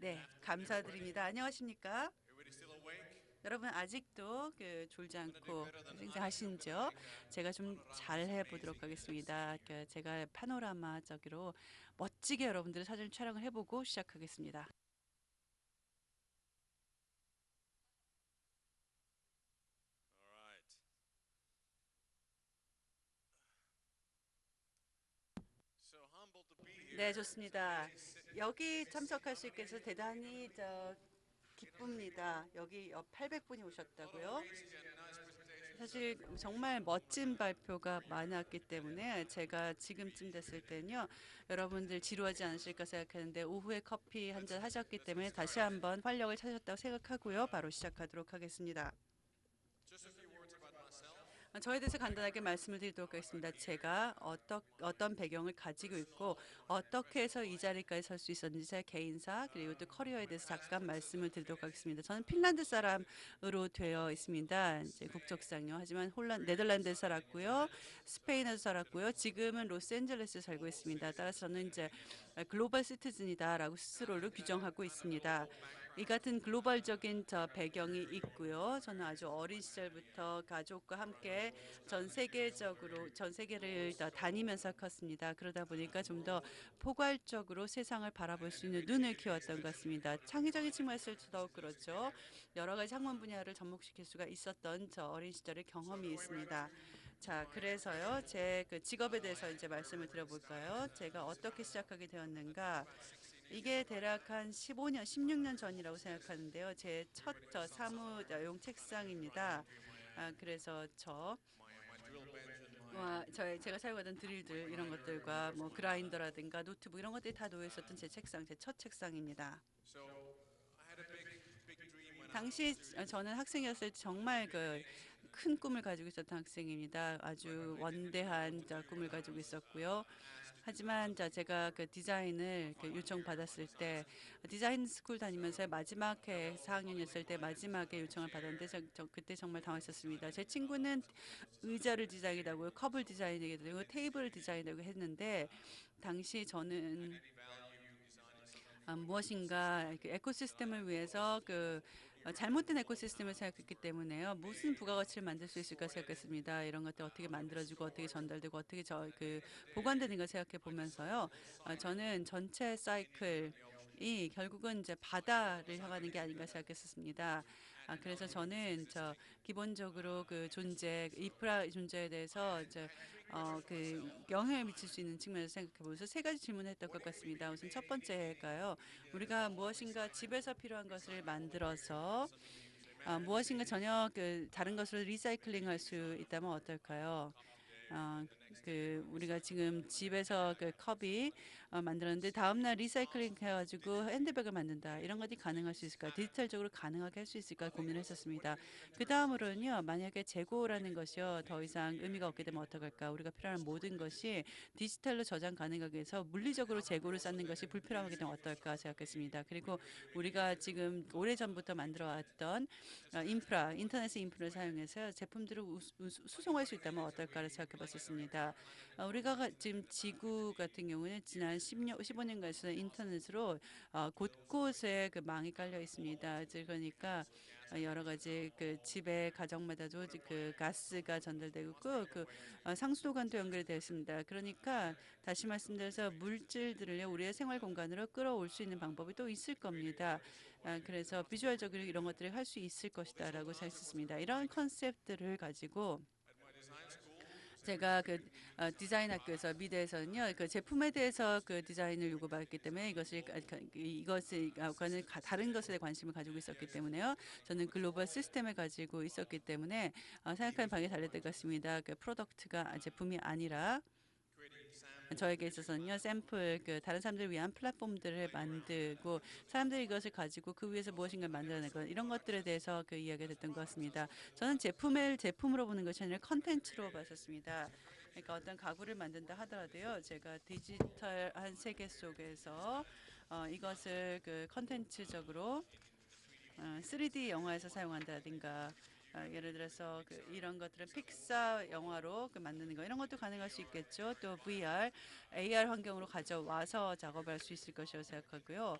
네, 감사드립니다. 안녕하십니까? Everybody still awake? 여러분 아직도 졸지 I'm gonna do 않고 better than mine. I'm gonna 생생하신죠? make 제가 a 좀 panorama 잘 as 해보도록 amazing as I've seen 하겠습니다. here. 제가 파노라마적으로 멋지게 여러분들의 사진 촬영을 해보고 시작하겠습니다. All right. So humbled to be 네, here. It's 좋습니다. amazing sitting 여기 next to 참석할 you. 수 How 있게 many 해서 of you? 대단히 기쁩니다. 여기 800분이 What 오셨다고요? amazing and nice presentations that 사실 정말 멋진 발표가 많았기 때문에 제가 지금쯤 됐을 때는요, 여러분들 지루하지 않으실까 생각했는데 오후에 커피 한 잔 하셨기 let's get 때문에 다시 started. 한번 활력을 찾았다고 생각하고요. 바로 시작하도록 하겠습니다. Just a few words about myself. 저에 대해서 간단하게 말씀을 드리도록 하겠습니다. 제가 어떤 배경을 가지고 있고 어떻게 해서 이 자리까지 설 수 있었는지 제 개인사 그리고 또 커리어에 대해서 잠깐 말씀을 드리도록 하겠습니다. 저는 핀란드 사람으로 되어 있습니다. 이제 국적상요. 하지만 네덜란드에 살았고요. 스페인에서 살았고요. 지금은 로스앤젤레스에 살고 있습니다. 따라서 저는 이제 글로벌 시티즌이다라고 스스로를 규정하고 있습니다. 이 같은 글로벌적인 배경이 있고요. 저는 아주 어린 시절부터 가족과 함께 전 세계를 다 다니면서 컸습니다. 그러다 보니까 좀 더 포괄적으로 세상을 바라볼 수 있는 눈을 키웠던 것 같습니다. 창의적인 측면에서 더욱 그렇죠. 여러 가지 학문 분야를 접목시킬 수가 있었던 저 어린 시절의 경험이 있습니다. 자, 그래서요, 제 직업에 대해서 이제 말씀을 드려볼까요? 제가 어떻게 시작하게 되었는가? 이게 대략 한 15년, 16년 전이라고 생각하는데요. 제 첫 사무용 책상입니다. 그래서 My drill bench and my 제가 사용하던 드릴들 이런 것들과 뭐 그라인더라든가 노트북 이런 것들이 다 놓여 있었던 제 책상, 제 첫 책상입니다. so I had a big dream when I 당시 was a student. 저는 학생이었을 때 정말 큰 꿈을 가지고 있었던 학생입니다. But 아주 I didn't really know what 원대한 to do 꿈을 when I 가지고 was 있었고요. asked to do that. 하지만 제가 디자인을 Final year of my 요청받았을 design 때 school. 디자인 스쿨 다니면서 So 마지막 I fell 해 4학년이었을 때 in line into 마지막에 the 요청을 받았는데 chair 그때 정말 for 당황했었습니다. 제 designing 친구는 some business design 의자를 and 디자인하고 table and 컵을 so forth. 디자인하게 되고 I didn't 테이블을 really 디자인하고 했는데 당시 add 저는 any value designing something for an ecosystem. 무엇인가 에코시스템을 위해서 What do you 잘못된 recommend 에코시스템을 to 생각했기 work 때문에요. 무슨 made 부가가치를 to 만들 수 있을까 store it, 생각했습니다. 이런 것들 어떻게 how to 만들어지고 어떻게 restore it. 전달되고 어떻게 At the end of the day, 보관되는가 생각해 I designed the 보면서요. whole cycle 저는 전체 ending with the ocean. 사이클이 결국은 이제 So I set up a 바다를 향하는 게 cycle 아닌가 생각했었습니다. to add any 그래서 value to 저는 existing 기본적으로 ecosystem. 인프라 존재에 대해서 I had three questions for myself 영향을 at the 미칠 수 time. 있는 측면에서 생각해 보면서 세 가지 질문을 했던 것 What can we 같습니다. be 우선 첫 making 번째가요. 우리가 home 무엇인가 집에서 필요한 것을 recyclable 만들어서 something you use 무엇인가 automatically, 전혀 다른 것으로 리사이클링 할 maybe 수 design 있다면 a 어떨까요? cup today and the next day you want to 우리가 recycle it 지금 and the next day 집에서 you want to 컵이 recycle it. 만들었는데 It's 다음날 리사이클링 possible 해가지고 digitally, 핸드백을 만든다. 이런 것이 가능할 수 things 있을까? happen. 디지털적으로 가능하게 할 수 있을까 고민을 What 했었습니다. if it 그 turns into 다음으로는요, 만약에 재고라는 것이요, 더 things 이상 의미가 없게 되면 어떡할까? 우리가 필요한 모든 것이 디지털로 저장 가능하게 해서 물리적으로 재고를 쌓는 것이 불필요하게 되면 어떨까 생각했습니다. 그리고 우리가 지금 오래전부터 만들어 왔던 인터넷의 인프라를 사용해서 제품들을 수송할 수 있다면 어떨까를 생각해 봤었습니다. 우리가 지금 지구 같은 경우는 지난 10년, 15년간에서 인터넷으로 곳곳에 망이 깔려 있습니다. 그러니까 여러 가지 집에 가정마다도 가스가 전달되고 있고 상수도관도 연결이 되어 있습니다. 그러니까 다시 말씀드려서 물질들을요 우리의 생활 공간으로 끌어올 수 있는 방법이 또 있을 겁니다. 그래서 비주얼적으로 이런 것들을 할 수 있을 것이다라고 생각했습니다. 이런 컨셉들을 가지고 at my design school, St. 제가 Petersburg University, 디자인 학교에서 미대에서는요 제품에 대해서 디자인을 요구받기 때문에 이것을 다른 것에 관심을 가지고 있었기 때문에요. 저는 글로벌 시스템을 가지고 있었기 때문에 생각하는 방이 달렸던 것 같습니다. 프로덕트가 제품이 아니라 creating samples, 저에게 imaging 있어서는요, platforms, 샘플, 다른 사람들을 위한 플랫폼들을 playing around with that 만들고, in the 사람들이 design. 이것을 가지고 그 위에서 무엇인가 I never 만들어내고, saw 이런 것들에 products 대해서 이야기가 as 됐던 것 products. I 같습니다. saw people 저는 as designers. 제품으로 보는 것이 아니라 컨텐츠로 봤었습니다. 그러니까 어떤 가구를 만든다 하더라도요, 제가 디지털한 세계 속에서 이것을 컨텐츠적으로 In the 3D printing 3D 영화에서 world, 사용한다든가, 예를 들어서 이런 것들은 픽사 영화로 만드는 거 이런 것도 가능할 수 있겠죠. 또 VR, AR 환경으로 가져와서 작업할 수 있을 것이라고 생각하고요.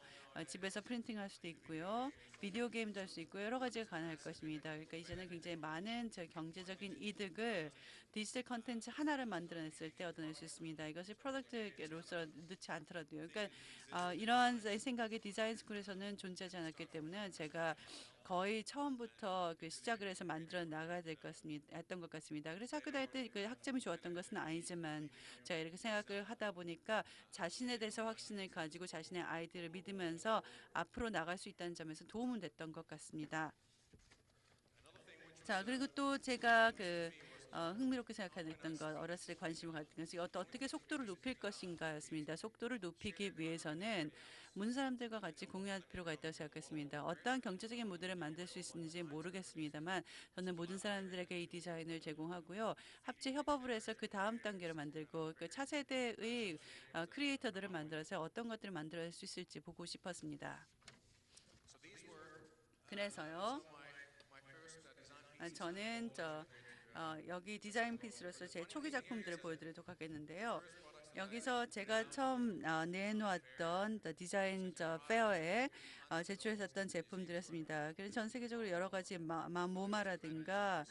집에서 프린팅할 수도 있고요. 비디오 게임도 할 수 있고 여러 가지가 가능할 것입니다. 그러니까 이제는 굉장히 많은 경제적인 이득을 디지털 컨텐츠 하나를 만들어냈을 때 얻어낼 수 있습니다. 이것을 프로덕트로서 넣지 않더라도요. 그러니까 이러한 생각이 디자인 스쿨에서는 존재하지 않았기 때문에 제가 거의 처음부터 시작을 해서 만들어 나가야 될 것 같습니다. 했던 것 같습니다. 그래서 학교 다닐 때 그 학점이 좋았던 것은 아니지만 제가 이렇게 생각을 하다 보니까 자신에 대해서 확신을 가지고 자신의 아이디어를 믿으면서 앞으로 나갈 수 있다는 점에서 도움은 됐던 것 같습니다. 자, 그리고 또 제가 흥미롭게 생각했던 것, 어렸을 때 관심을 가진 것이 어떻게 속도를 높일 것인가였습니다. 속도를 높이기 위해서는 모든 사람들과 같이 공유할 필요가 있다고 생각했습니다. 어떠한 경제적인 모델을 만들 수 있는지 모르겠습니다만 저는 모든 사람들에게 이 디자인을 제공하고요. 합체 협업을 해서 그 다음 단계를 만들고 그 차세대의 크리에이터들을 만들어서 어떤 것들을 만들어낼 수 있을지 보고 싶었습니다. So these were 그래서요. some of my first design pieces 저는 여기 디자인 피스로서 제 초기 작품들을 보여드리도록 하겠는데요. 여기서 제가 처음 내놓았던 디자인 페어에 제출했었던 제품들이었습니다. 그래서 전 세계적으로 여러 가지 모마라든가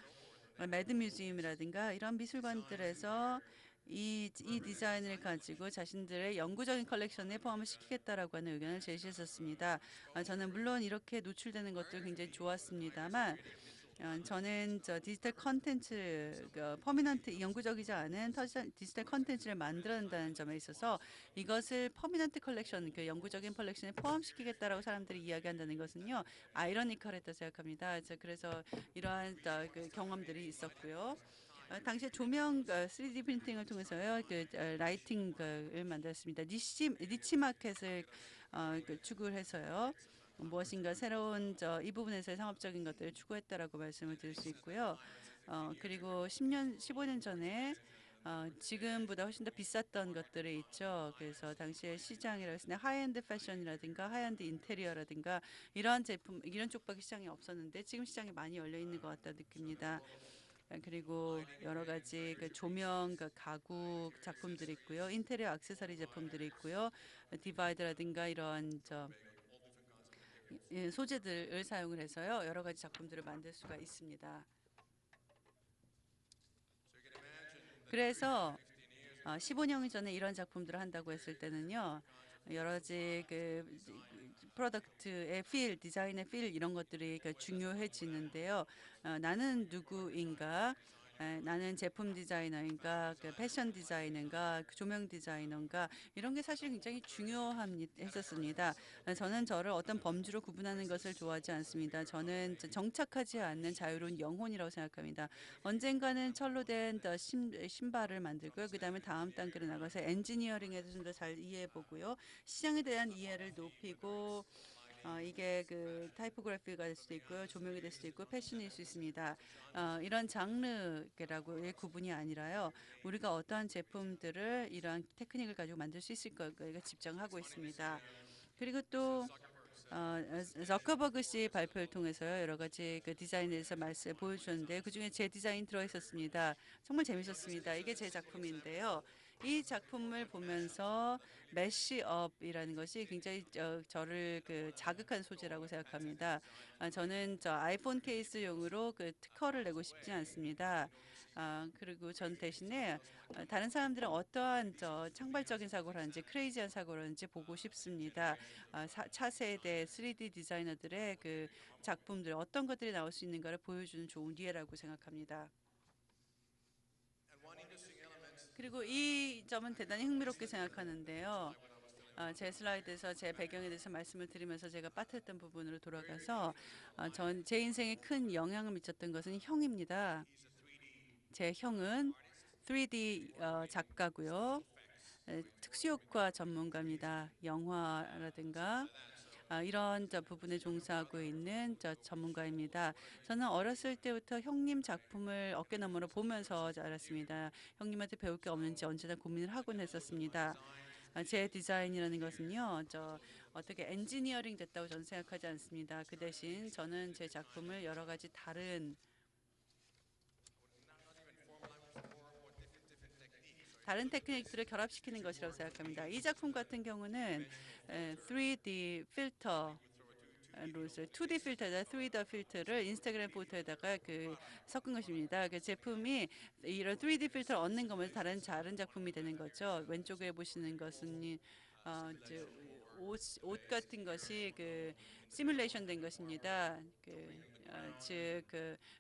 매드 뮤지엄이라든가 이런 미술관들에서 이 디자인을 가지고 자신들의 영구적인 컬렉션에 포함을 시키겠다라고 하는 의견을 제시했었습니다. 저는 물론 이렇게 노출되는 것도 굉장히 좋았습니다만 저는 디지털 컨텐츠, 퍼미넌트, 영구적이지 않은 디지털 컨텐츠를 만들어낸다는 점에 있어서 이것을 퍼미넌트 컬렉션, 영구적인 컬렉션에 포함시키겠다라고 사람들이 이야기한다는 것은요, 아이러니컬했다 생각합니다. 그래서 이러한 경험들이 있었고요. 당시에 조명 3D 프린팅을 통해서요, 라이팅을 만들었습니다. 니치 마켓을 추구를 해서요. 무엇인가 새로운 이 부분에서의 상업적인 것들을 추구했다라고 말씀을 드릴 수 있고요. 그리고 10년, 15년 전에 지금보다 훨씬 더 비쌌던 것들이 있죠. 그래서 당시의 시장이라고 했을 때 하이엔드 패션이라든가 하이엔드 인테리어라든가 이런 제품, 이런 쪽밖에 시장이 없었는데 지금 시장이 많이 열려 있는 것 같다 느낍니다. 그리고 여러 가지 조명, 가구 작품들이 있고요. 인테리어 액세서리 제품들이 있고요. 디바이더라든가 이런 소재들을 사용을 해서요. 여러 가지 작품들을 만들 수가 있습니다. So you can imagine that 그래서 15 years ago 15년 전에 이런 작품들을 한다고 했을 때는요. 여러 가지 프로덕트의 필, 디자인의 필 이런 것들이 중요해지는데요. 나는 누구인가? 나는 제품 디자이너인가? 패션 디자이너인가? 조명 디자이너인가? 이런 게 사실 굉장히 중요했었습니다. 저는 저를 어떤 범주로 구분하는 것을 좋아하지 않습니다. 저는 정착하지 않는 자유로운 영혼이라고 생각합니다. 언젠가는 철로 된 신발을 만들고요. 그다음에 다음 단계로 나가서 엔지니어링에 대해서 좀 더 잘 이해해 보고요. 시장에 대한 이해를 높이고 이게 타이포그래피가 될 수도 있고요. 조명이 될 수도 있고 패션일 수 있습니다. 이런 장르라고의 구분이 아니라요. 우리가 어떠한 제품들을 이러한 테크닉을 가지고 만들 수 있을 거에 집중하고 있습니다. 그리고 또 저커버그 씨 발표를 통해서요 여러 가지 디자인에 대해서 말씀 보여주셨는데 그 중에 제 디자인 들어 있었습니다. 정말 재밌었습니다. 이게 제 작품인데요. 이 작품을 보면서 매시업이라는 것이 굉장히 저를 자극한 소재라고 생각합니다. 저는 아이폰 케이스용으로 특허를 내고 싶지 않습니다. 그리고 전 대신에 다른 사람들은 어떠한 창발적인 사고를 하는지 크레이지한 사고를 하는지 보고 싶습니다. 차세대 3D 디자이너들의 작품들 어떤 것들이 나올 수 있는가를 보여주는 좋은 기회라고 생각합니다. and one interesting element 그리고 이 점은 대단히 흥미롭게 생각하는데요. 제 슬라이드에서 제 배경에 대해서 말씀을 드리면서 제가 빠뜨렸던 부분으로 돌아가서 제 인생에 큰 영향을 미쳤던 것은 형입니다. he's a 3D 제 형은 3D 작가고요. 특수효과 전문가입니다. 영화라든가 이런 부분에 종사하고 있는 전문가입니다. 저는 어렸을 때부터 형님 작품을 어깨너머로 보면서 자랐습니다. 형님한테 배울 게 없는지 언제나 고민을 하곤 했었습니다. 제 디자인이라는 것은요, 어떻게 엔지니어링 됐다고 저는 생각하지 않습니다. 그 대신 저는 제 작품을 여러 가지 다른 다른 테크닉들을 결합시키는 것이라고 생각합니다. 이 작품 같은 경우는 3D 필터 로즈 2D 필터에다 3D 필터를 인스타그램 포토에다가 섞은 것입니다. 그 제품이 이런 3D 필터를 얻는 거면 다른 작품이 되는 거죠. 왼쪽에 보시는 것은 옷 같은 것이 시뮬레이션 된 것입니다. 즉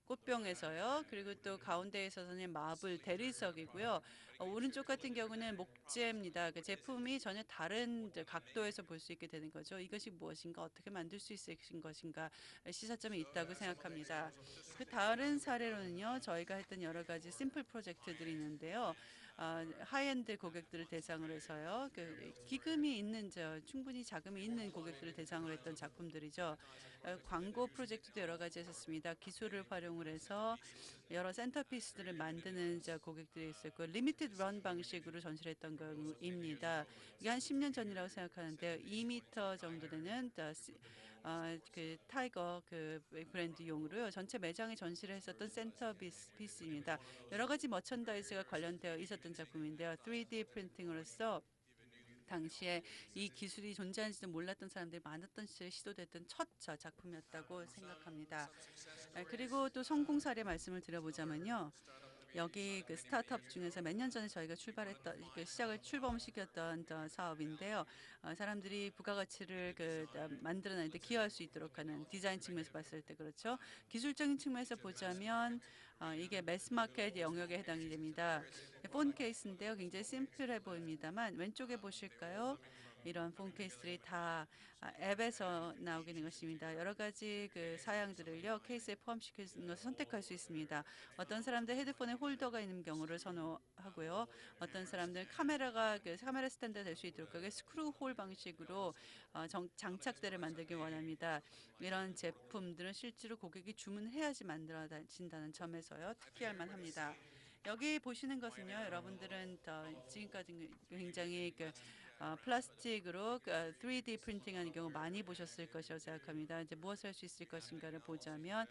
꽃병에서요. 그리고 또 가운데에 있어서는 마블 대리석이고요. 오른쪽 같은 경우는 목재입니다. 그 제품이 전혀 다른 각도에서 볼 수 있게 되는 거죠. 이것이 무엇인가, 어떻게 만들 수 있을 것인가 시사점이 있다고 생각합니다. 그 다른 사례로는요, 저희가 했던 여러 가지 심플 프로젝트들이 있는데요. 하이엔드 고객들을 대상으로 해서요, 기금이 있는 충분히 자금이 있는 고객들을 대상으로 했던 작품들이죠. 광고 프로젝트도 여러 가지 했었습니다. 기술을 활용을 해서 여러 센터피스들을 만드는 고객들이 있었고 리미티드 런 방식으로 전시를 했던 겁니다. 이게 한 10년 전이라고 생각하는데요. 2m 정도 되는 타이거 브랜드용으로요. 전체 매장에 전시를 했었던 센터피스입니다. 여러 가지 머천다이즈가 관련되어 있었던 작품인데요. 3D 프린팅으로서 당시에 이 기술이 존재하는지도 몰랐던 사람들이 많았던 시절에 시도됐던 첫 작품이었다고 생각합니다. 그리고 또 성공 사례 말씀을 드려보자면요. 여기 스타트업 중에서 몇 년 전에 저희가 시작을 출범시켰던 사업인데요. 사람들이 부가가치를 만들어내는데 기여할 수 있도록 하는 디자인 측면에서 봤을 때 그렇죠. 기술적인 측면에서 보자면 이게 매스마켓 영역에 해당이 됩니다. 폰 케이스인데요. 굉장히 심플해 보입니다만 왼쪽에 보실까요? 이런 폰 케이스들이 다 앱에서 나오게 된 것입니다. 여러 가지 사양들을요 케이스에 포함시키는 것을 선택할 수 있습니다. 어떤 사람들 헤드폰에 홀더가 있는 경우를 선호하고요. 어떤 사람들은 카메라 스탠드 될 수 있도록 하게 스크루 홀 방식으로 장착대를 만들기 원합니다. 이런 제품들은 실제로 고객이 주문해야지 만들어진다는 점에서요 특이할 만합니다. 여기 보시는 것은요, 여러분들은 지금까지 굉장히 플라스틱으로 3D 프린팅하는 경우 많이 보셨을 것이라고 생각합니다. 이제 무엇을 할 수 있을 것인가를 보자면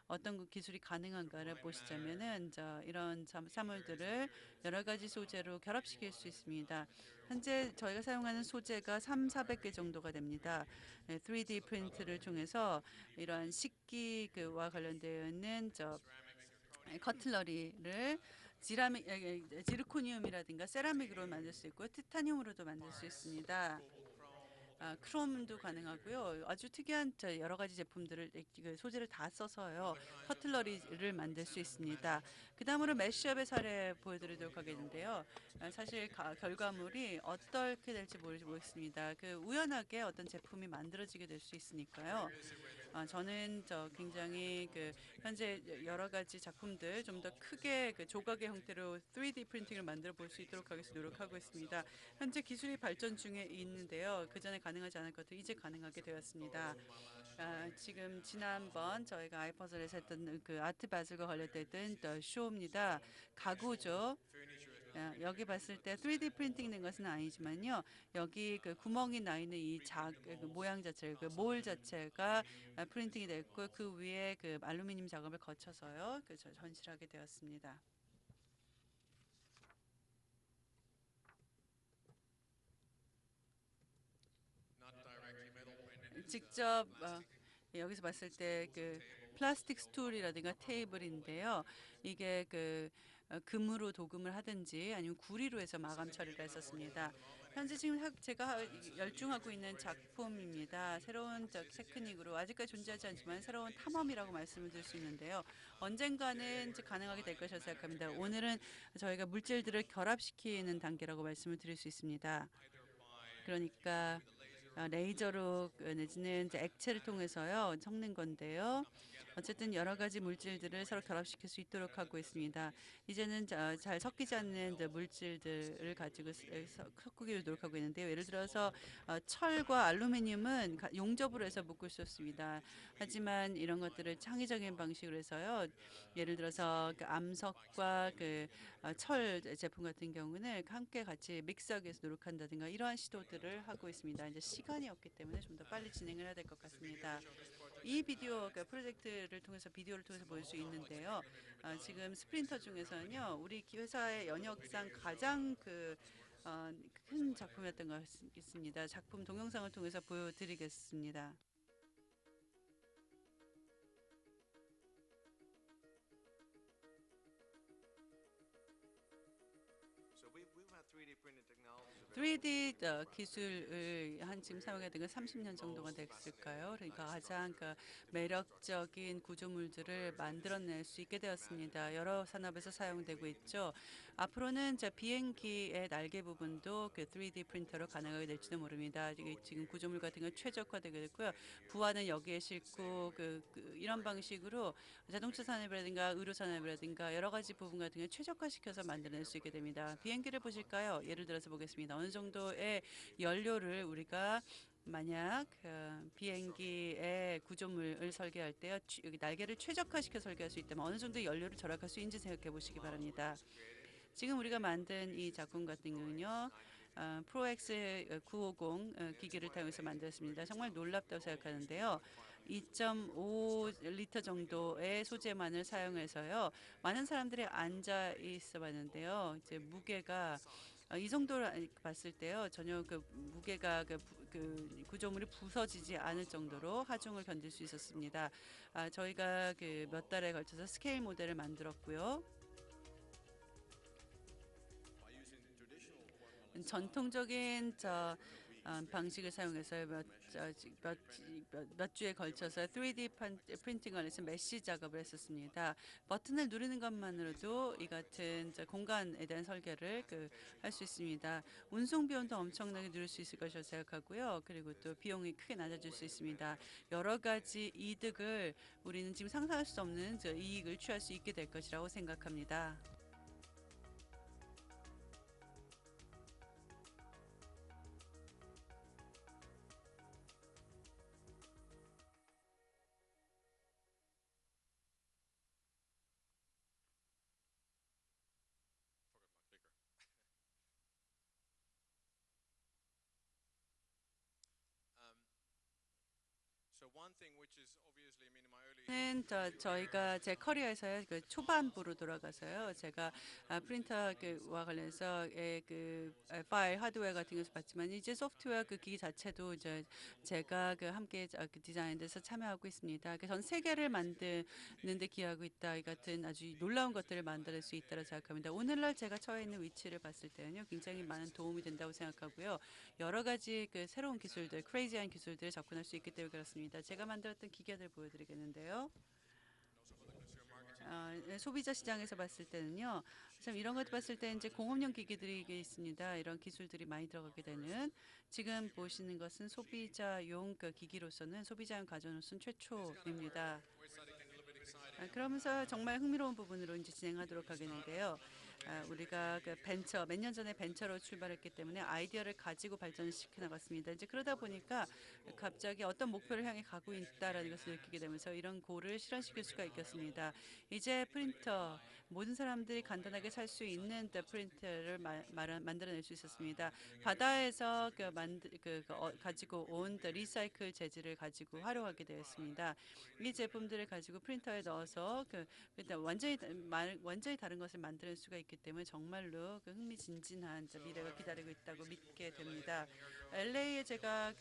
어떤 기술이 가능한가를 보시자면은 이런 사물들을 여러 가지 소재로 결합시킬 수 있습니다. 현재 저희가 사용하는 소재가 400개 정도가 됩니다. 3D 프린트를 통해서 이러한 식기와 관련되어 있는 커틀러리를 지르코니움이라든가 세라믹으로 만들 수 있고 티타늄으로도 만들 수 있습니다. 크롬도 가능하고요. 아주 특이한 여러 가지 제품들을 소재를 다 써서요. 커틀러리를 만들 수 있습니다. 그 다음으로 매시업의 사례 보여드리도록 하겠는데요. 사실 결과물이 어떻게 될지 모르겠습니다. 우연하게 어떤 제품이 만들어지게 될 수 있으니까요. 저는 굉장히 현재 여러 가지 작품들 좀 더 크게 조각의 형태로 3D 프린팅을 만들어 볼 수 있도록 하기 위해서 노력하고 있습니다. 현재 기술이 발전 중에 있는데요. 그 전에 가능하지 않을 것들 이제 가능하게 되었습니다. 지금 지난번 저희가 아이퍼즐에서 했던 아트 바슬과 관련됐던 쇼입니다. 가구죠. 여기 봤을 때 3D 프린팅 된 것은 아니지만요. 여기 구멍이 나 있는 이 모양 자체, 몰 자체가 프린팅이 됐고 그 위에 알루미늄 작업을 거쳐서요. 전시하게 되었습니다. 직접 여기서 봤을 때 플라스틱 스툴이라든가 테이블인데요. 이게 금으로 도금을 하든지 아니면 구리로 해서 마감 처리를 했었습니다. 현재 지금 제가 열중하고 있는 작품입니다. 새로운 테크닉으로 아직까지 존재하지 않지만 새로운 탐험이라고 말씀을 드릴 수 있는데요. 언젠가는 가능하게 될 것이라고 생각합니다. 오늘은 저희가 물질들을 결합시키는 단계라고 말씀을 드릴 수 있습니다. 그러니까 레이저로 내지는 액체를 통해서요 섞는 건데요. 어쨌든 여러 가지 물질들을 서로 결합시킬 수 있도록 하고 있습니다. 이제는 잘 섞이지 않는 물질들을 가지고 섞기 노력하고 있는데요. 예를 들어서 철과 알루미늄은 용접으로 해서 묶을 수 있습니다. 하지만 이런 것들을 창의적인 방식으로 해서요. 예를 들어서 암석과 철 제품 같은 경우는 함께 같이 믹스하기 위해서 노력한다든가 이러한 시도들을 하고 있습니다. 이제 시간이 없기 때문에 좀 더 빨리 진행을 해야 될 것 같습니다. 이 비디오 그 프로젝트를 통해서 비디오를 통해서 볼 수 있는데요. 지금 스프린터 중에서는요, 우리 회사의 연역상 가장 큰 작품이었던 것 같습니다. 작품 동영상을 통해서 보여드리겠습니다. So we've had 3D printing technologies available 3D 기술을 한 지금 사용하게 된 건 30년 정도가 됐을까요? 그러니까 가장 매력적인 구조물들을 만들어낼 수 있게 되었습니다. 여러 산업에서 사용되고 있죠. 앞으로는 비행기의 날개 부분도 3D 프린터로 가능하게 될지도 모릅니다. 이게 지금 구조물 같은 건 최적화되게 됐고요. 부하는 여기에 싣고 이런 방식으로 자동차 산업이라든가 의료 산업이라든가 여러 가지 부분 같은 걸 최적화시켜서 만들어낼 수 있게 됩니다. 비행기를 보실까요? 예를 들어서 보겠습니다. 어느 정도의 연료를 우리가 만약 비행기의 구조물을 설계할 때요, 여기 날개를 최적화시켜 설계할 수 있다면 어느 정도 연료를 절약할 수 있는지 생각해 보시기 바랍니다. 지금 우리가 만든 이 작품 같은 경우는요, 프로엑스 950 기기를 통해서 만들었습니다. 정말 놀랍다고 생각하는데요. 2.5리터 정도의 소재만을 사용해서요, 많은 사람들이 앉아 있어 봤는데요. 이제 무게가 이 정도로 봤을 때요, 전혀 무게가 구조물이 부서지지 않을 정도로 하중을 견딜 수 있었습니다. 저희가 몇 달에 걸쳐서 스케일 모델을 만들었고요. by using traditional formulas. 전통적인 방식을 사용해서 몇 주에 걸쳐서 3D 프린팅을 해서 메쉬 작업을 했었습니다. 버튼을 누르는 것만으로도 이 같은 공간에 대한 설계를 할 수 있습니다. 운송 비용도 엄청나게 누릴 수 있을 것이라고 생각하고요. 그리고 또 비용이 크게 낮아질 수 있습니다. 여러 가지 이득을 우리는 지금 상상할 수 없는 이익을 취할 수 있게 될 것이라고 생각합니다. Forgot my clicker. um, so one thing which is obviously, I mean, in my early 는 저희가 제 커리어에서요, 초반부로 돌아가서요, 제가 프린터와 관련해서의 파일 하드웨어 같은 것을 봤지만 이제 소프트웨어 기기 자체도 이제 제가 함께 디자인에 대해서 참여하고 있습니다. 전 세계를 만드는데 기여하고 있다. 이 같은 아주 놀라운 것들을 만들 수 있다고 생각합니다. 오늘날 제가 처해 있는 위치를 봤을 때는요, 굉장히 많은 도움이 된다고 생각하고요. 여러 가지 새로운 기술들, 크레이지한 기술들에 접근할 수 있기 때문에 그렇습니다. 제가 만들었던 기계들 보여드리겠는데요. and also for the consumer markets. 소비자 시장에서 봤을 때는요, 참 이런 것도 봤을 때 이제 공업용 기기들이 있습니다. 이런 기술들이 많이 들어가게 되는 지금 보시는 것은 소비자용 기기로서는 소비자용 가전으로서는 최초입니다. We're starting getting a little bit exciting. 그러면서 정말 흥미로운 부분으로 이제 진행하도록 하겠는데요. 우리가 몇 년 전에 벤처로 출발했기 때문에 아이디어를 가지고 발전을 시켜 나갔습니다. 이제 그러다 보니까 갑자기 어떤 목표를 향해 가고 있다라는 것을 느끼게 되면서 이런 고를 실현시킬 수가 있겠습니다. 이제 프린터 모든 사람들이 간단하게 살 수 있는 프린터를 만들어낼 수 있었습니다. 바다에서 가지고 온 리사이클 재질을 가지고 활용하게 되었습니다. 이 제품들을 가지고 프린터에 넣어서 일단 완전히 다른 것을 만들 수가 있기 때문에 정말로 흥미진진한 미래가 기다리고 있다고 믿게 됩니다. LA에 제가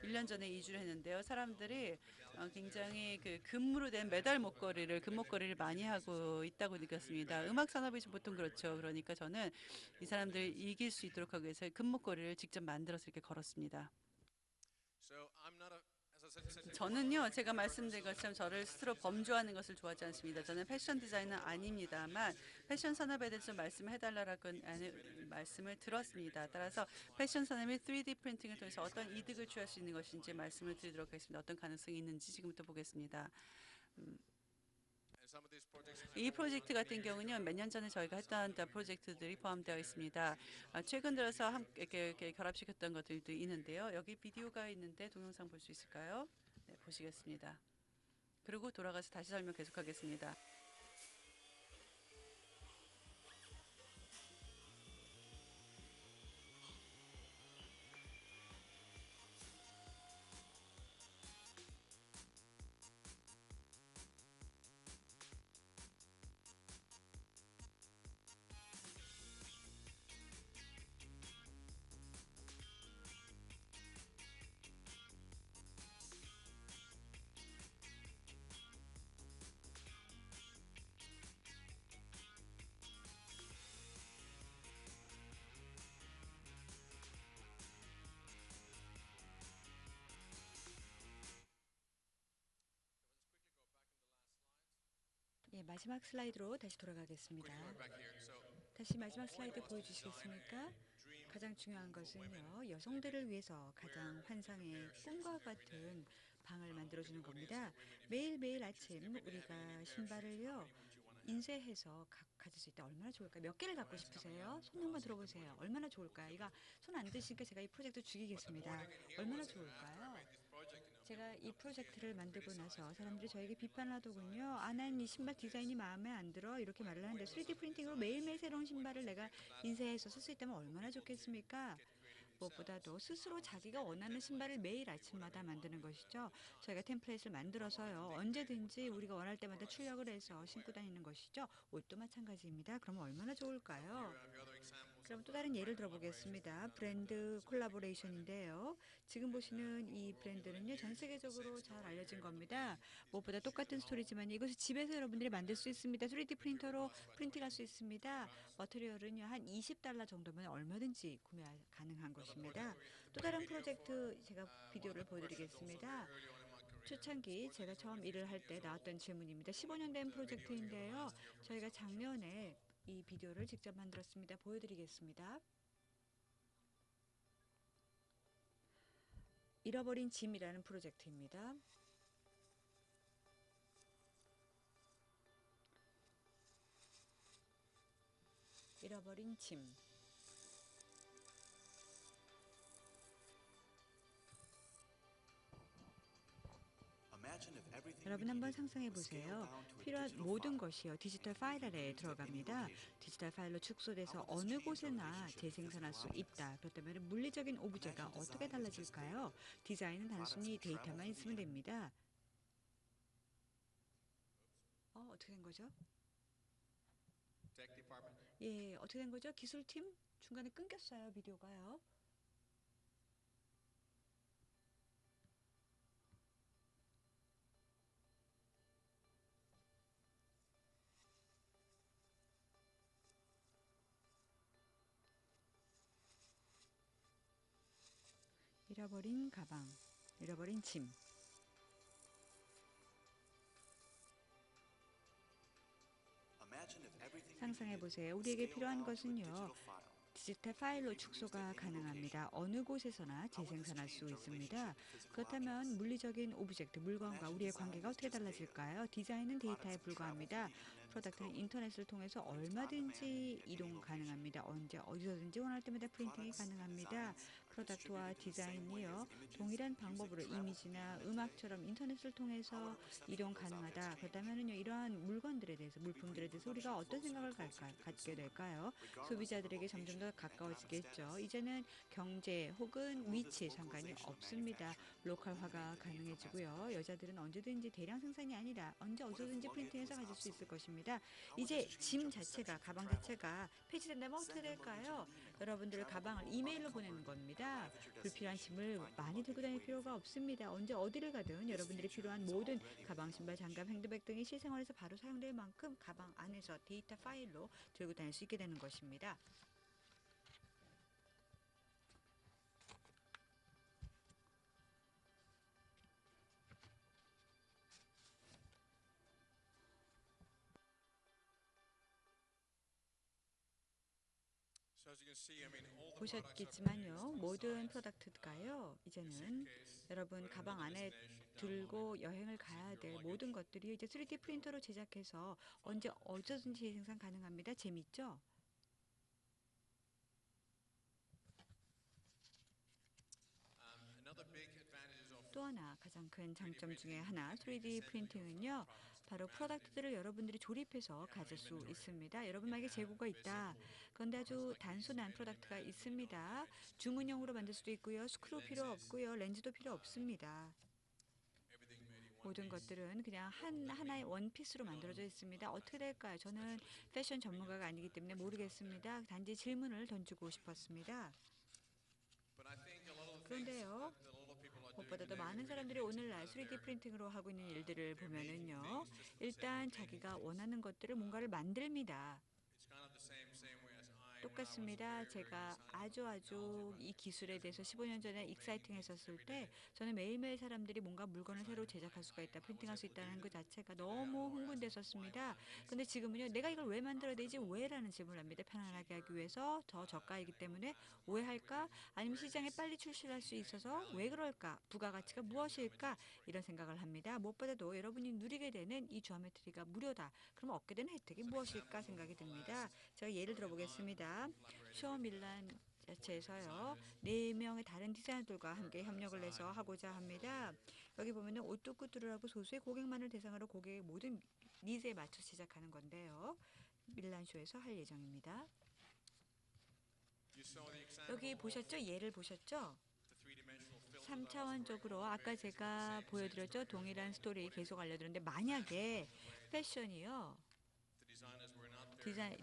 1년 전에 이주를 했는데요. 사람들이 굉장히 금으로 된 메달 목걸이를 금목걸이를 많이 하고 있다고 느꼈습니다. 음악 산업이 보통 그렇죠. 그러니까 저는 이 사람들 이길 수 있도록 하기 위해서 금목걸이를 직접 만들어서 이렇게 걸었습니다. So I'm not a, as I said before, 저는요, 제가 말씀드린 것처럼 저를 스스로 범주하는 것을 좋아하지 않습니다. 저는 패션 디자이너 아닙니다만 패션 산업에 대해서 말씀을 해달라고 말씀을 들었습니다. 따라서 패션 산업이 3D 프린팅을 통해서 어떤 이득을 취할 수 있는 것인지 말씀을 드리도록 하겠습니다. 어떤 가능성이 있는지 지금부터 보겠습니다. and some of these projects have 이 already 프로젝트 같은 경우는요, 몇 년 전에 저희가 했던 프로젝트들이 포함되어 있습니다. 최근 들어서 함께 이렇게 결합시켰던 것들도 있는데요. 여기 비디오가 있는데 동영상 볼 수 있을까요? 네, 보시겠습니다. 그리고 돌아가서 다시 설명 계속하겠습니다. 예, 마지막 슬라이드로 다시 quickly 돌아가겠습니다. going back here. So 다시 마지막 all I 슬라이드 want to design 보여주시겠습니까? a dream 가장 home 중요한 for women 것은요, that they 여성들을 can 위해서 wear 가장 in their 환상의 shoes 꿈과 every day. 같은 방을 Look at 만들어주는 the audience 겁니다. here, women. If 매일매일 you choose 아침 every day having a new 우리가 pair of shoes, how 신발을요, many would you want to have? 인쇄해서 가질 수 있다. 얼마나 좋을까요? 몇 개를 So 갖고 as coming up, 싶으세요? 손 한번 I'll see the 들어보세요. project 얼마나 will 좋을까요? give 이거 them. 손 안 드시니까 제가 이 프로젝트 But the point 죽이겠습니다. again here 얼마나 was after I 좋을까요? made this project, people 제가 would 이 come to see it and 프로젝트를 they would 만들고 criticize 나서 me. Oh, 사람들이 why 저에게 didn't you like the design 비판하더군요. of the 아, shoes 난 이 that look 신발 like this? 디자인이 마음에 안 들어. 이렇게 My 말을 하는데 point was 3D not the 프린팅으로 design of the 매일매일 shoe. 새로운 My point 신발을 was to 내가 make a 인쇄해서 platform 쓸 수 있다면 for 얼마나 people to 좋겠습니까? get creative themselves. 무엇보다도 스스로 To 자기가 create a 원하는 template 신발을 to 매일 do whatever 아침마다 you want 만드는 with 것이죠. the designs. 저희가 템플릿을 But also in the 만들어서요. day-to-day, what 언제든지 kind of 우리가 원할 때마다 products 출력을 should 해서 people 신고 wear? 다니는 것이죠. 옷도 마찬가지입니다. 그럼 얼마나 So here 좋을까요? I have other examples of 그럼 또 다른 예를 brand collaborations 들어보겠습니다. we've done with 브랜드 specific women 콜라보레이션인데요. 지금 in 보시는 all 이 over the world. Even 브랜드는요, 전 here, the same 세계적으로 잘 story 알려진 here with the 겁니다. bring 무엇보다 these shoes 똑같은 at home. 스토리지만 이것을 집에서 The 여러분들이 만들 수 printer, 있습니다. 3D the material 프린터로 costs about 프린팅할 20 수 있습니다. $20. 머티리얼은요, 한 $20 정도면 얼마든지 구매 가능한 Another project 것입니다. where you have to 또 buy 다른 video for. 프로젝트 제가 One of 비디오를 the questions also very 보여드리겠습니다. early on in my career. 초창기 This project 제가 is only 처음 일을 15 할 때 years old. 나왔던 질문입니다. We only 15년 된 put video together 프로젝트인데요. last year for 저희가 this other shows as 작년에 well. 이 비디오를 직접 만들었습니다. 보여드리겠습니다. 잃어버린 짐이라는 프로젝트입니다. 잃어버린 짐. 여러분 한번 상상해 보세요. 필요한 모든 것이요 디지털 파일 아래에 들어갑니다. 디지털 파일로 축소돼서 어느 곳에나 재생산할 수 있다. 그렇다면 물리적인 오브제가 어떻게 달라질까요? 디자인은 단순히 데이터만 있으면 됩니다. 어떻게 된 거죠? Tech department. 예, 어떻게 된 거죠? 기술팀 중간에 끊겼어요, 비디오가요. 잃어버린 가방, 잃어버린 짐. 상상해 보세요. 우리에게 필요한 것은요. 디지털 파일로 축소가 가능합니다. 어느 곳에서나 재생산할 수 있습니다. 그렇다면 물리적인 오브젝트, 물건과 우리의 관계가 어떻게 달라질까요? 디자인은 데이터에 불과합니다. 프로덕트는 인터넷을 통해서 얼마든지 이동 가능합니다. 언제 어디서든지 원할 때마다 프린팅이 가능합니다. 프로덕트와 디자인이요. 동일한 방법으로 이미지나 음악처럼 인터넷을 통해서 이동 가능하다. 그렇다면요. 이러한 물건들에 대해서, 물품들에 대해서 우리가 어떤 생각을 갖게 될까요? 소비자들에게 점점 더 가까워지겠죠. 이제는 경제 혹은 위치에 상관이 없습니다. 로컬화가 가능해지고요. 여자들은 언제든지 대량 생산이 아니라 언제 어디서든지 프린팅해서 가질 수 있을 것입니다. 이제 짐 자체가, 가방 자체가 폐지된다면 어떻게 될까요? 여러분들 가방을 이메일로 보내는 겁니다. 불필요한 짐을 많이 들고 다닐 필요가 없습니다. 언제 어디를 가든 여러분들이 필요한 모든 가방, 신발, 장갑, 핸드백 등이 실생활에서 바로 사용될 만큼 가방 안에서 데이터 파일로 들고 다닐 수 있게 되는 것입니다. So as you can see, I mean, all the products have 보셨겠지만요. been 모든 used 프로덕트가요. 이제는 suitcase, 여러분 put it 가방 on the 안에 destination, download it, 들고 여행을 가야 zip 될 your 모든 luggage. 것들이 이제 3D 프린터로 제작해서 언제 어디서든지 재생산 가능합니다. 재밌죠? Another big advantage of 또 하나 가장 큰 3D 장점 중에 printing 하나 can be the 3D assembly of 프린팅은요. products 바로 rather than 프로덕트들을 여러분들이 조립해서 have no 가질 수 inventory. 있습니다. You 여러분에게 can have 재고가 very 있다. simple 그런데 products 아주 like these 단순한 made on 프로덕트가 demand. You don't 있습니다. have any 주문용으로 만들 수도 있고요. 스크류 필요 lenses, 없고요. 렌즈도 필요 없습니다. everything made in one 모든 piece. 것들은 그냥 하나의 원피스로 만들어져 있습니다. 어떻게 될까요? 저는 패션 전문가가 아니기 때문에 모르겠습니다. 단지 질문을 던지고 싶었습니다. But I think a lot of the things 그런데요. that a lot of people are doing 무엇보다도 today with 많은 3D 사람들이 printing, 오늘날 3D 프린팅으로 하고 있는 일들을 they're making 보면은요. things just for the sake of 일단 making 자기가 things. 원하는 것들을 뭔가를 만듭니다. It's kind of the same way as I 똑같습니다. 제가 아주 이 기술에 대해서 15년 전에 익사이팅 했었을 때 저는 매일매일 사람들이 뭔가 물건을 새로 제작할 수가 있다, 프린팅할 수 있다는 것 자체가 너무 흥분됐었습니다. 근데 지금은요, 내가 이걸 왜 만들어야 되지? 왜? 라는 질문을 합니다. 편안하게 하기 위해서, 더 저가이기 때문에 오해할까? 아니면 시장에 빨리 출시할 수 있어서 왜 그럴까? 부가가치가 무엇일까? 이런 생각을 합니다. 무엇보다도 여러분이 누리게 되는 이 지오메트리가 무료다. 그럼 얻게 되는 혜택이 무엇일까 생각이 듭니다. 제가 예를 들어보겠습니다. 쇼 밀란 자체에서요, 4명의 다른 디자이너들과 함께 협력을 해서 하고자 합니다. 여기 보면은 오뚜꾸뚜루라고 소수의 고객만을 대상으로 고객의 모든 니즈에 맞춰 제작하는 건데요. 밀란쇼에서 할 예정입니다. 여기 보셨죠? 예를 보셨죠? 3차원적으로 아까 제가 보여드렸죠? 동일한 스토리 계속 알려드렸는데, 만약에 패션이요,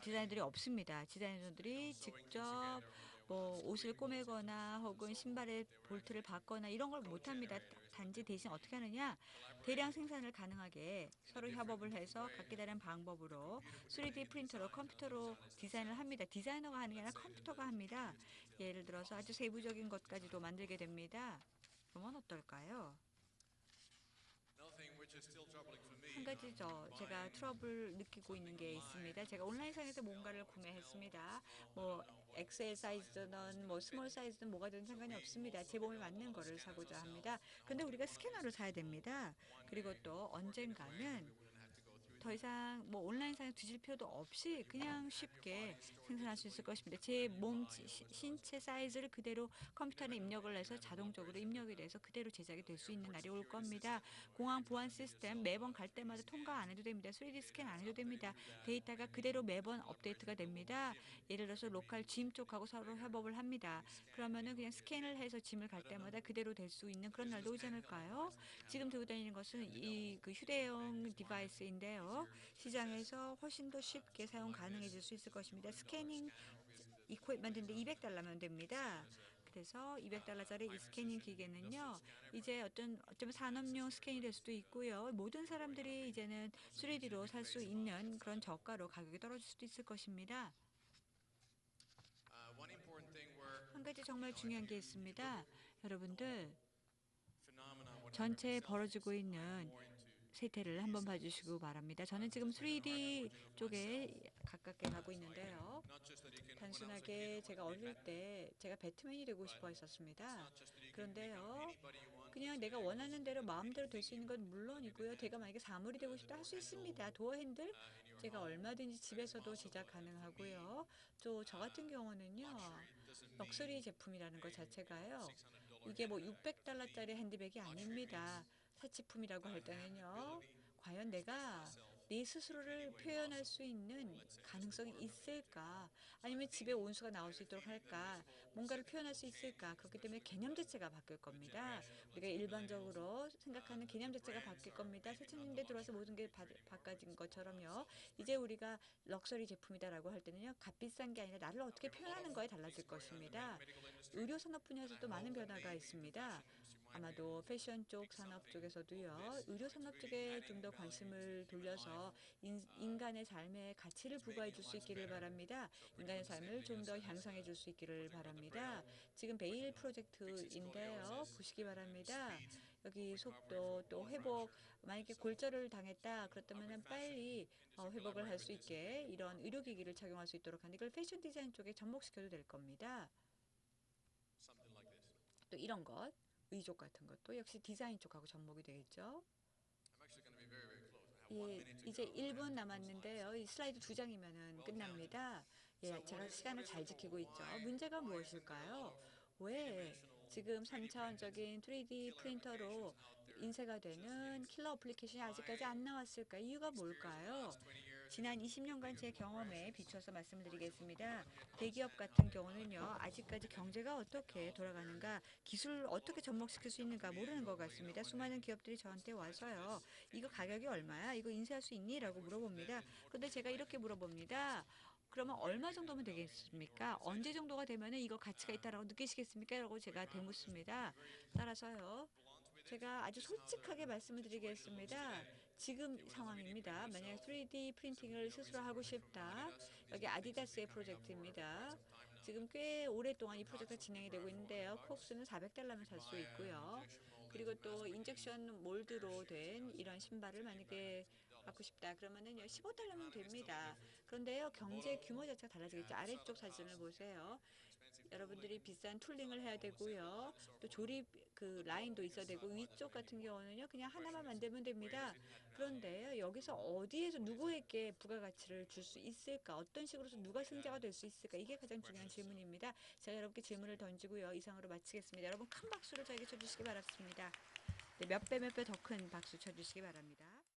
디자이너들이 없습니다. 디자이너들이 직접 뭐 옷을 꼬매거나 혹은 신발에 볼트를 받거나 이런 걸 못합니다. 단지 대신 어떻게 하느냐, 대량 생산을 가능하게 서로 협업을 해서 각기 다른 방법으로 3D 프린터로, 컴퓨터로 디자인을 합니다. 디자이너가 하는 게 아니라 컴퓨터가 합니다. 예를 들어서 아주 세부적인 것까지도 만들게 됩니다. 그러면 어떨까요? 한 가지 제가 트러블 느끼고 있는 게 있습니다. 제가 온라인상에서 뭔가를 구매했습니다. 뭐 엑셀 사이즈든 뭐 스몰 사이즈든 뭐가 든 상관이 없습니다. 제 몸에 맞는 거를 사고자 합니다. 그런데 우리가 스캐너를 사야 됩니다. 그리고 또 언젠가는 더 이상 뭐 온라인상에 뒤질 필요도 없이 그냥 쉽게 생산할 수 있을 것입니다. 제 몸 신체 사이즈를 그대로 컴퓨터에 입력을 해서 자동적으로 입력이 돼서 그대로 제작이 될 수 있는 날이 올 겁니다. 공항 보안 시스템 매번 갈 때마다 통과 안 해도 됩니다. 3D 스캔 안 해도 됩니다. 데이터가 그대로 매번 업데이트가 됩니다. 예를 들어서 로컬 짐 쪽하고 서로 협업을 합니다. 그러면은 그냥 스캔을 해서 짐을 갈 때마다 그대로 될 수 있는 그런 날도 오지 않을까요? 지금 들고 다니는 것은 이 그 휴대용 디바이스인데요. 시장에서 훨씬 더 쉽게 사용 가능해질 수 있을 것입니다. 스캐닝 이퀄먼트인데 $200면 됩니다. 그래서 $200짜리 이 스캐닝 기계는요, 이제 어쩌면 산업용 스캔이 될 수도 있고요. 모든 사람들이 이제는 3D로 살 수 있는 그런 저가로 가격이 떨어질 수도 있을 것입니다. 한 가지 정말 중요한 게 있습니다. 여러분들, 전체에 벌어지고 있는 세태를 한번 봐주시고 바랍니다. 저는 지금 3D 쪽에 가깝게 가고 있는데요. 단순하게 제가 어릴 때 제가 배트맨이 되고 싶어 했었습니다. 그런데요, 그냥 내가 원하는 대로 마음대로 될 수 있는 건 물론이고요. 제가 만약에 사물이 되고 싶다 할 수 있습니다. 도어 핸들 제가 얼마든지 집에서도 제작 가능하고요. 또 저 같은 경우는요, 럭셔리 제품이라는 것 자체가요, 이게 뭐 $600짜리 핸드백이 아닙니다. 사치품이라고 할 때는요, 과연 내가 내 스스로를 표현할 수 있는 가능성이 있을까? 아니면 집에 온수가 나올 수 있도록 할까? 뭔가를 표현할 수 있을까? 그렇기 때문에 개념 자체가 바뀔 겁니다. 우리가 일반적으로 생각하는 개념 자체가 바뀔 겁니다. 4000년대 들어와서 모든 게 바꿔진 것처럼요. 이제 우리가 럭셔리 제품이다라고 할 때는요, 값비싼 게 아니라 나를 어떻게 표현하는 거에 달라질 것입니다. 의료 산업 분야에서도 많은 변화가 있습니다. 아마도 패션 쪽 산업 쪽에서도요, 의료 산업 쪽에 좀 더 관심을 돌려서 인간의 삶에 가치를 부과해 줄 수 있기를 바랍니다. 인간의 삶을 좀 더 향상해 줄 수 있기를 바랍니다. 지금 베일 프로젝트인데요. 보시기 바랍니다. 여기 속도 또 회복, 만약에 골절을 당했다 그렇다면 빨리 회복을 할 수 있게 이런 의료기기를 착용할 수 있도록 하는 이걸 패션 디자인 쪽에 접목시켜도 될 겁니다. 또 이런 것, 의족 같은 것도 역시 디자인 쪽하고 접목이 되겠죠. 예, 이제 1분 남았는데요. 이 슬라이드 2장이면은 끝납니다. 예, 제가 시간을 잘 지키고 있죠. 문제가 무엇일까요? 왜 지금 3차원적인 3D 프린터로 인쇄가 되는 킬러 어플리케이션이 아직까지 안 나왔을까? 이유가 뭘까요? 지난 20년간 제 경험에 비춰서 말씀드리겠습니다. 대기업 같은 경우는요, 아직까지 경제가 어떻게 돌아가는가, 기술을 어떻게 접목시킬 수 있는가 모르는 것 같습니다. 수많은 기업들이 저한테 와서요, 이거 가격이 얼마야? 이거 인쇄할 수 있니? 라고 물어봅니다. 그런데 제가 이렇게 물어봅니다. 그러면 얼마 정도면 되겠습니까? 언제 정도가 되면 이거 가치가 있다라고 느끼시겠습니까? 라고 제가 되묻습니다. 따라서요, 제가 아주 솔직하게 말씀을 드리겠습니다. 지금 상황입니다. 만약 3D 프린팅을 스스로 하고 싶다. 여기 아디다스의 프로젝트입니다. 지금 꽤 오랫동안 이 프로젝트가 진행이 되고 있는데요. 콕스는 $400면 살 수 있고요. 그리고 또 인젝션 몰드로 된 이런 신발을 만약에 갖고 싶다 그러면은요 $15면 됩니다. 그런데요 경제 규모 자체가 달라지겠죠. 아래쪽 사진을 보세요. 여러분들이 비싼 툴링을 해야 되고요. 또 조립 그 라인도 있어야 되고 위쪽 같은 경우는요 그냥 하나만 만들면 됩니다. 그런데 여기서 어디에서 누구에게 부가가치를 줄 수 있을까? 어떤 식으로서 누가 승자가 될 수 있을까? 이게 가장 중요한 질문입니다. 제가 여러분께 질문을 던지고요. 이상으로 마치겠습니다. 여러분 큰 박수를 저에게 쳐주시기 바랍니다. 네, 몇 배 더 큰 박수 쳐주시기 바랍니다.